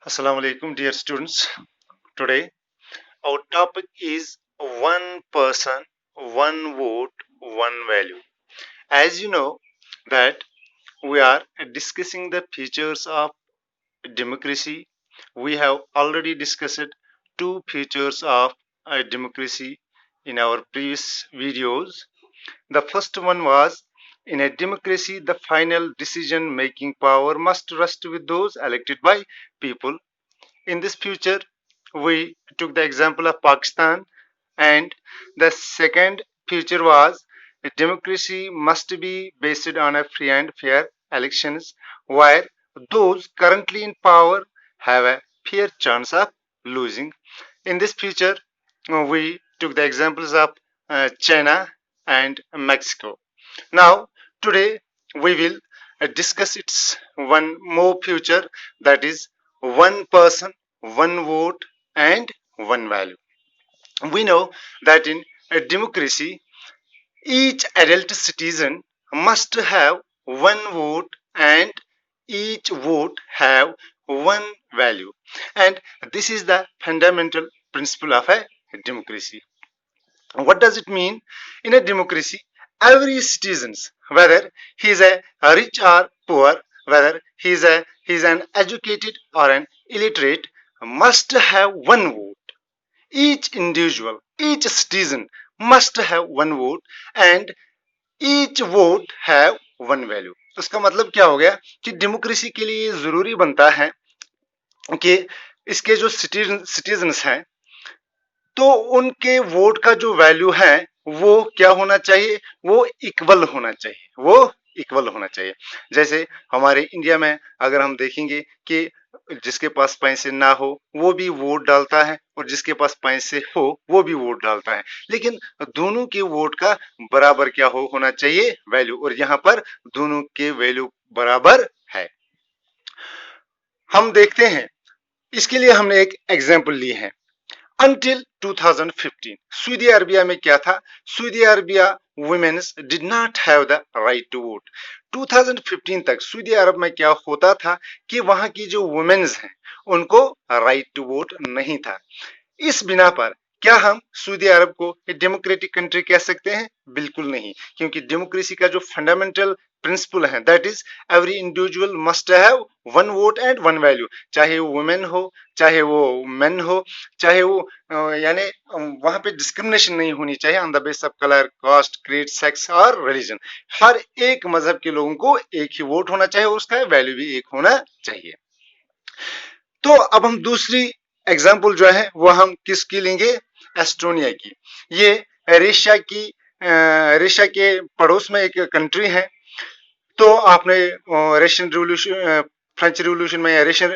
Assalamu alaikum, dear students. Today, our topic is one person, one vote, one value. As you know, that we are discussing the features of democracy. We have already discussed two features of democracy in our previous videos. The first one was in a democracy, the final decision making power must rest with those elected by people. In this future, we took the example of Pakistan, and the second future was democracy must be based on a free and fair elections where those currently in power have a fair chance of losing. In this future, we took the examples of China and Mexico. Now, today we will discuss its one more future, that is one person, one vote, and one value. We know that in a democracy, each adult citizen must have one vote and each vote have one value. And this is the fundamental principle of a democracy. What does it mean? In a democracy, every citizen, whether he is a rich or poor, whether he is an educated or an illiterate, must have one vote. Each individual, each citizen must have one vote and each vote have one value. उसका मतलब क्या हो गया कि democracy के लिए जरूरी बनता है कि इसके जो सिटीजन्स हैं तो उनके वोट का जो वैल्यू है वो क्या होना चाहिए, वो इक्वल होना चाहिए, वो इक्वल होना चाहिए। जैसे हमारे इंडिया में अगर हम देखेंगे कि जिसके पास पैसे ना हो वो भी वोट डालता है और जिसके पास पैसे हो वो भी वोट डालता है, लेकिन दोनों के वोट का बराबर क्या होना चाहिए, वैल्यू। और यहाँ पर दोनों के वैल्यू बराबर है। हम देखते हैं, इसके लिए हमने एक एग्जाम्पल ली है। Until 2015, सऊदी अरबिया में क्या था? Saudi Arabia women's did not have the right to vote. 2015 तक सऊदी अरब में क्या होता था कि वहां की जो वुमेन्स हैं उनको राइट टू वोट नहीं था। इस बिना पर क्या हम सऊदी अरब को डेमोक्रेटिक कंट्री कह सकते हैं? बिल्कुल नहीं, क्योंकि डेमोक्रेसी का जो फंडामेंटल प्रिंसिपल है that is every individual must have one vote and one value. चाहे वो वुमेन हो, चाहे वो मेन हो, चाहे वो यानी वहां पे डिस्क्रिमिनेशन नहीं होनी चाहिए on the base of colour, caste, creed, sex और रिलीजन। हर एक मजहब के लोगों को एक ही वोट होना चाहिए और उसका वैल्यू भी एक होना चाहिए। तो अब हम दूसरी एग्जाम्पल जो है वो हम किसकी लेंगे? एस्टोनिया की। ये रशिया के पड़ोस में एक कंट्री है। तो आपने रशियन रिवोल्यूशन, फ्रेंच रिवोल्यूशन में रशियन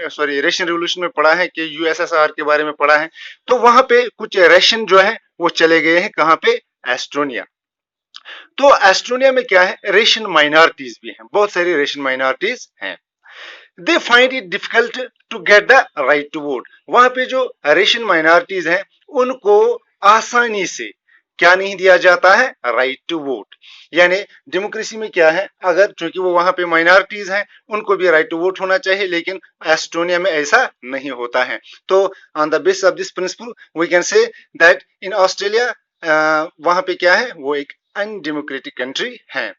रिवोल्यूशन में पढ़ा है कि यूएसएसआर के बारे में पढ़ा है। तो वहां पे कुछ रशियन जो है वो चले गए हैं, कहां पे? एस्टोनिया। तो एस्टोनिया में क्या है? रशियन माइनॉरिटीज भी हैं, बहुत सारी रशियन माइनॉरिटीज हैं। They find it difficult to get the right to vote. वहां पे जो रशियन माइनॉरिटीज हैं उनको आसानी से क्या नहीं दिया जाता है? Right to vote. यानी डेमोक्रेसी में क्या है, अगर चूंकि वो वहां पे माइनॉरिटीज हैं उनको भी राइट टू वोट होना चाहिए, लेकिन एस्टोनिया में ऐसा नहीं होता है। तो on the basis of this principle we can say that in Australia वहां पे क्या है, वो एक अनडेमोक्रेटिक कंट्री है,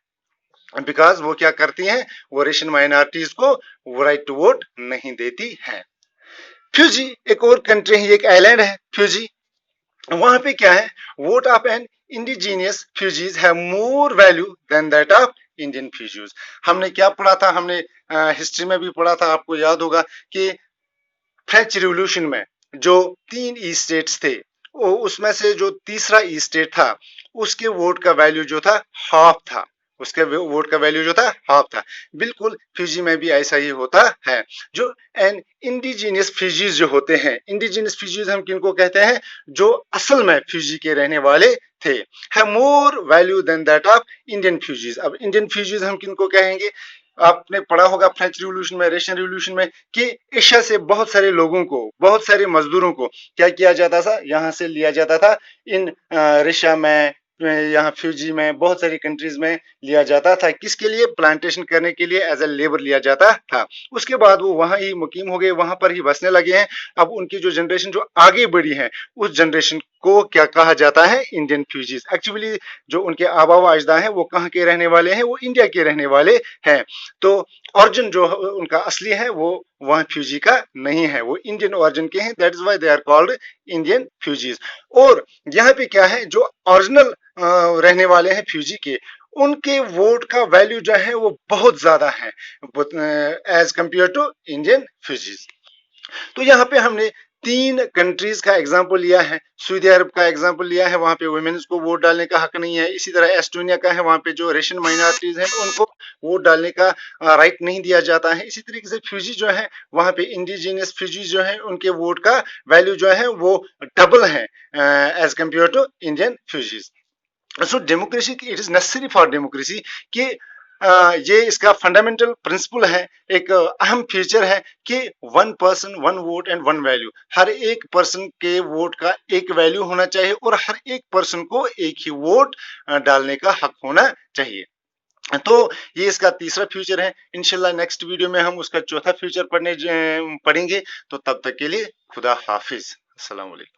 बिकॉज वो क्या करती हैं, वो रशियन माइनॉरिटीज को वो राइट टू वोट नहीं देती है। फ्यूजी एक और कंट्री है, एक आइलैंड है फ्यूजी। वहां पे क्या है, vote of an indigenous Fijis have more value than that of Indian Fijis. हमने क्या पढ़ा था? हमने हिस्ट्री में भी पढ़ा था, आपको याद होगा कि फ्रेंच रिवोल्यूशन में जो 3 ईस्ट स्टेट्स थे उसमें से जो तीसरा ईस्ट स्टेट था उसके वोट का वैल्यू जो था हाफ था, उसके वोट का वैल्यू जो था हाफ था। बिल्कुल फ्यूजी में भी ऐसा ही होता है। जो एन इंडिजीनियस फ्यूजीज जो होते हैं, इंडिजीनियस फ्यूजीज हम किनको कहते हैं? जो असल में फ्यूजी के रहने वाले थे, है more value than that of Indian Fijis. अब इंडियन फ्यूजीज हम किनको कहेंगे? आपने पढ़ा होगा फ्रेंच रिवोल्यूशन में, रशियन रिवोल्यूशन में, कि एशिया से बहुत सारे लोगों को, बहुत सारे मजदूरों को क्या किया जाता था? यहाँ से लिया जाता था इन रशिया में, यहाँ फ्यूजी में बहुत सारी कंट्रीज में लिया जाता था, किसके लिए? प्लांटेशन करने के लिए, एज ए लेबर लिया जाता था। उसके बाद वो वहां ही मुकीम हो गए, वहां पर ही बसने लगे हैं। अब उनकी जो जनरेशन जो आगे बढ़ी है, उस जनरेशन को क्या कहा जाता है? इंडियन फ्यूजीज। एक्चुअली जो उनके आबा व अजदा हैं वो कहाँ के रहने वाले हैं? वो इंडिया के रहने वाले हैं। तो ऑरिजिन जो उनका असली है वो वहाँ फ्यूजी का नहीं है, वो इंडियन ऑरिजिन के हैं। That is why they are called Indian Fijis. और यहाँ पे क्या है, जो ओरिजिनल रहने वाले हैं फ्यूजी के, उनके वोट का वैल्यू जो है वो बहुत ज्यादा है एज कंपेयर टू इंडियन फ्यूजीज। तो यहाँ पे हमने 3 कंट्रीज का एग्जाम्पल लिया है। सऊदी अरब का एग्जाम्पल लिया है, वहां पे वुमेन्स को वोट डालने का हक नहीं है। इसी तरह एस्टोनिया का है, वहां पे जो रेशियन माइनॉरिटीज हैं उनको वोट डालने का राइट नहीं दिया जाता है। इसी तरीके से फ्यूजी जो है, वहां पे इंडिजिनियस फ्यूजी जो है, उनके वोट का वैल्यू जो है वो डबल है as compare to Indian Fijis. So democracy, it is necessary for democracy कि ये इसका फंडामेंटल प्रिंसिपल है, एक अहम फीचर है कि 1 पर्सन 1 वोट एंड 1 वैल्यू। हर एक पर्सन के वोट का एक वैल्यू होना चाहिए और हर एक पर्सन को एक ही वोट डालने का हक होना चाहिए। तो ये इसका तीसरा फ्यूचर है। इंशाल्लाह नेक्स्ट वीडियो में हम उसका चौथा फ्यूचर पढ़ेंगे। तो तब तक के लिए खुदा हाफिज, अस्सलाम वालेकुम।